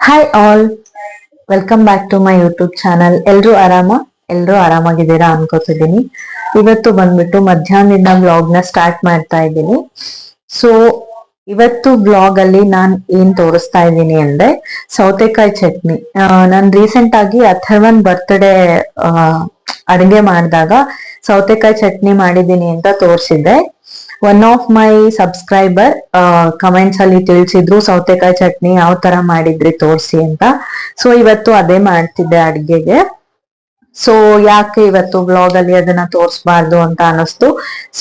Hi all, welcome back to my YouTube channel. ಎಲ್ರೂ ಆರಾಮಾಗಿದ್ದೀರಾ ಅನ್ಕೋತಿದ್ದೀನಿ. ಇವತ್ತು ಬಂದ್ಬಿಟ್ಟು ಮಧ್ಯಾಹ್ನದಿಂದ ಬ್ಲಾಗ್ ನ ಸ್ಟಾರ್ಟ್ ಮಾಡ್ತಾ ಇದ್ದೀನಿ. ಸೊ ಇವತ್ತು ಬ್ಲಾಗ್ ಅಲ್ಲಿ ನಾನ್ ಏನ್ ತೋರಿಸ್ತಾ ಇದ್ದೀನಿ ಅಂದ್ರೆ ಸೌತೆಕಾಯಿ ಚಟ್ನಿ. ನಾನ್ ರೀಸೆಂಟ್ ಆಗಿ ಅಥರ್ವನ್ ಬರ್ತ್ಡೇ ಅಡುಗೆ ಮಾಡಿದಾಗ ಸೌತೆಕಾಯಿ ಚಟ್ನಿ ಮಾಡಿದ್ದೀನಿ ಅಂತ ತೋರಿಸಿದ್ದೆ. One of my subscriber comments ಅಲ್ಲಿ ತಿಳಿಸಿದ್ರು ಸೌತೆಕಾಯಿ ಚಟ್ನಿ ಯಾವ ತರ ಮಾಡಿದ್ರಿ ತೋರಿಸಿ ಅಂತ. ಸೊ ಇವತ್ತು ಅದೇ ಮಾಡ್ತಿದ್ದೆ ಅಡ್ಗೆಗೆ. ಸೊ ಯಾಕೆ ಇವತ್ತು ಬ್ಲಾಗ್ ಅಲ್ಲಿ ಅದನ್ನ ತೋರಿಸಬಾರ್ದು ಅಂತ ಅನಿಸ್ತು.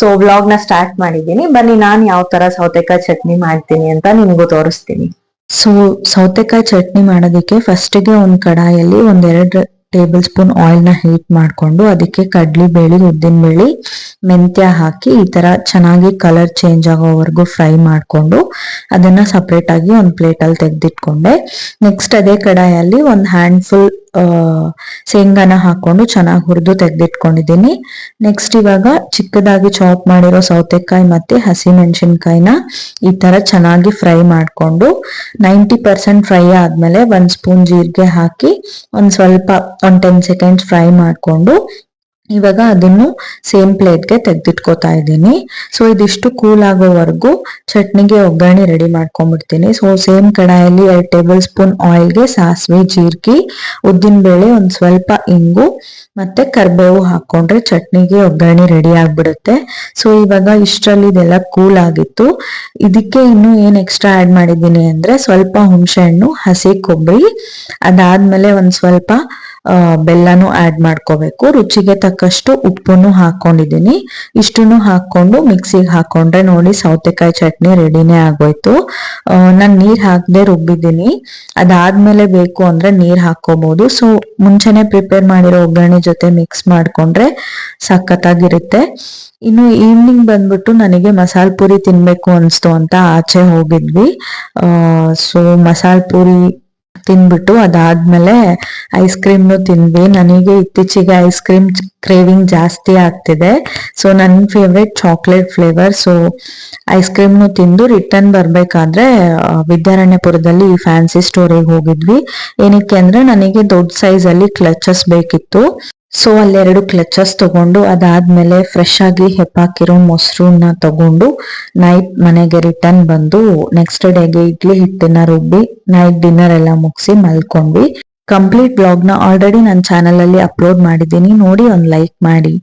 ಸೊ ಬ್ಲಾಗ್ ನ ಸ್ಟಾರ್ಟ್ ಮಾಡಿದ್ದೀನಿ. ಬನ್ನಿ ನಾನ್ ಯಾವ ತರ ಸೌತೆಕಾಯಿ ಚಟ್ನಿ ಮಾಡ್ತೀನಿ ಅಂತ ನಿಮ್ಗೂ ತೋರಿಸ್ತೀನಿ. ಸೊ ಸೌತೆಕಾಯಿ ಚಟ್ನಿ ಮಾಡೋದಕ್ಕೆ ಫಸ್ಟಿಗೆ ಒಂದ್ ಕಡಾಯಲ್ಲಿ 1-2 ಟೇಬಲ್ ಸ್ಪೂನ್ ಆಯಿಲ್ ನ ಹೀಟ್ ಮಾಡ್ಕೊಂಡು ಅದಕ್ಕೆ ಕಡ್ಲಿ ಬೇಳೆ, ಉದ್ದಿನ ಬೇಳೆ, ಮೆಂತ್ಯ ಹಾಕಿ ಈ ತರ ಚೆನ್ನಾಗಿ ಕಲರ್ ಚೇಂಜ್ ಆಗೋವರೆಗೂ ಫ್ರೈ ಮಾಡ್ಕೊಂಡು ಅದನ್ನ ಸಪರೇಟ್ ಆಗಿ ಒಂದು ಪ್ಲೇಟ್ ಅಲ್ಲಿ ತೆಗೆದಿಟ್ಕೊಂಡೆ. ನೆಕ್ಸ್ಟ್ ಅದೇ ಕಡಾಯಲ್ಲಿ ಒಂದು ಹ್ಯಾಂಡ್ಫುಲ್ ಶೇಂಗಾನ ಹಾಕೊಂಡು ಚೆನ್ನಾಗಿ ಹುರಿದು ತೆಗೆದಿಟ್ಕೊಂಡಿದ್ದೀನಿ. ನೆಕ್ಸ್ಟ್ ಇವಾಗ ಚಿಕ್ಕದಾಗಿ ಚಾಪ್ ಮಾಡಿರೋ ಸೌತೆಕಾಯಿ ಮತ್ತೆ ಹಸಿ ಮೆಣಸಿನ್ಕಾಯಿನ ಈ ತರ ಚೆನ್ನಾಗಿ ಫ್ರೈ ಮಾಡ್ಕೊಂಡು 90% ಫ್ರೈ ಆದ್ಮೇಲೆ 1 ಸ್ಪೂನ್ ಜೀರಿಗೆ ಹಾಕಿ ಒಂದ್ ಸ್ವಲ್ಪ 10 ಸೆಕೆಂಡ್ಸ್ ಫ್ರೈ ಮಾಡ್ಕೊಂಡು ಇವಾಗ ಅದನ್ನು ಸೇಮ್ ಪ್ಲೇಟ್ಗೆ ತೆಗೆದಿಟ್ಕೋತಾ ಇದ್ದೀನಿ. ಸೊ ಇದಿಷ್ಟು ಕೂಲ್ ಆಗೋವರೆಗೂ ಚಟ್ನಿಗೆ ಒಗ್ಗರಣೆ ರೆಡಿ ಮಾಡ್ಕೊಂಡ್ಬಿಡ್ತೀನಿ. ಸೊ ಸೇಮ್ ಕಡಾಯಲ್ಲಿ 2 ಟೇಬಲ್ ಸ್ಪೂನ್ ಆಯಿಲ್ಗೆ ಸಾಸಿವೆ, ಜೀರಿಗೆ, ಉದ್ದಿನ ಬೇಳೆ, ಒಂದ್ ಸ್ವಲ್ಪ ಇಂಗು ಮತ್ತೆ ಕರಿಬೇವು ಹಾಕೊಂಡ್ರೆ ಚಟ್ನಿಗೆ ಒಗ್ಗರಣೆ ರೆಡಿ ಆಗ್ಬಿಡುತ್ತೆ. ಸೊ ಇವಾಗ ಇಷ್ಟರಲ್ಲಿ ಇದೆಲ್ಲ ಕೂಲ್ ಆಗಿತ್ತು. ಇದಕ್ಕೆ ಇನ್ನು ಏನ್ ಎಕ್ಸ್ಟ್ರಾ ಆಡ್ ಮಾಡಿದ್ದೀನಿ ಅಂದ್ರೆ ಸ್ವಲ್ಪ ಹುಣಸೆ ಹಣ್ಣು, ಹಸಿ ಕೊಬ್ಬರಿ, ಅದಾದ್ಮೇಲೆ ಒಂದ್ ಸ್ವಲ್ಪ ಬೆಲ್ಲನು ಆಡ್ ಮಾಡ್ಕೋಬೇಕು. ರುಚಿಗೆ ತಕ್ಕಷ್ಟು ಉಪ್ಪನ್ನು ಹಾಕೊಂಡಿದ್ದೀನಿ. ಇಷ್ಟನ್ನು ಹಾಕೊಂಡು ಮಿಕ್ಸಿಗೆ ಹಾಕೊಂಡ್ರೆ ನೋಡಿ ಸೌತೆಕಾಯಿ ಚಟ್ನಿ ರೆಡಿನೇ ಆಗೋಯ್ತು. ನಾನ್ ನೀರ್ ಹಾಕದೆ ರುಬ್ಬಿದ್ದೀನಿ. ಅದಾದ್ಮೇಲೆ ಬೇಕು ಅಂದ್ರೆ ನೀರ್ ಹಾಕೋಬಹುದು. ಸೊ ಮುಂಚೆನೆ ಪ್ರಿಪೇರ್ ಮಾಡಿರೋ ಒಗ್ಗರಣೆ ಜೊತೆ ಮಿಕ್ಸ್ ಮಾಡ್ಕೊಂಡ್ರೆ ಸಖತ್ತಾಗಿರುತ್ತೆ. ಇನ್ನು ಈವ್ನಿಂಗ್ ಬಂದ್ಬಿಟ್ಟು ನನಗೆ ಮಸಾಲ್ ಪುರಿ ತಿನ್ಬೇಕು ಅನ್ಸ್ತು ಅಂತ ಆಚೆ ಹೋಗಿದ್ವಿ. ಸೊ ಮಸಾಲ್ ಪುರಿ ತಿನ್ಬಿಟ್ಟು ಅದಾದ್ಮೇಲೆ ಐಸ್ ಕ್ರೀಮ್ನು ತಿಂದ್ವಿ. ನನಗೆ ಇತ್ತೀಚೆಗೆ ಐಸ್ ಕ್ರೀಮ್ ಕ್ರೇವಿಂಗ್ ಜಾಸ್ತಿ ಆಗ್ತಿದೆ. ಸೊ ನನ್ನ favourite chocolate flavour. So ice ಕ್ರೀಮ್ನು ತಿಂದು ರಿಟರ್ನ್ ಬರ್ಬೇಕಾದ್ರೆ ವಿದ್ಯಾರಣ್ಯಪುರದಲ್ಲಿ ಈ ಫ್ಯಾನ್ಸಿ ಸ್ಟೋರಿಗೆ ಹೋಗಿದ್ವಿ. ಏನಕ್ಕೆ ಅಂದ್ರೆ ನನಗೆ ದೊಡ್ಡ ಸೈಜ್ ಅಲ್ಲಿ ಕ್ಲಚಸ್ ಬೇಕಿತ್ತು. ಸೊ ಅಲ್ಲಿ 2 ಕ್ಲಚಸ್ ತಗೊಂಡು ಅದಾದ್ಮೇಲೆ ಫ್ರೆಶ್ ಆಗಿ ಹೆಪ್ಪಾಕಿರೋ ಮೊಸರನ್ನ ತಗೊಂಡು ನೈಟ್ ಮನೆಗೆ ರಿಟರ್ನ್ ಬಂದು ನೆಕ್ಸ್ಟ್ ಡೇಗೆ ಇಡ್ಲಿ ಹಿಟ್ಟನ್ನ ರುಬ್ಬಿ ನೈಟ್ ಡಿನ್ನರ್ ಎಲ್ಲ ಮುಗಿಸಿ ಮಲ್ಕೊಂಡ್ವಿ. ಕಂಪ್ಲೀಟ್ ಬ್ಲಾಗ್ ನ ಆಲ್ರೆಡಿ ನನ್ನ ಚಾನಲ್ ಅಲ್ಲಿ ಅಪ್ಲೋಡ್ ಮಾಡಿದ್ದೀನಿ, ನೋಡಿ ಒಂದು ಲೈಕ್ ಮಾಡಿ.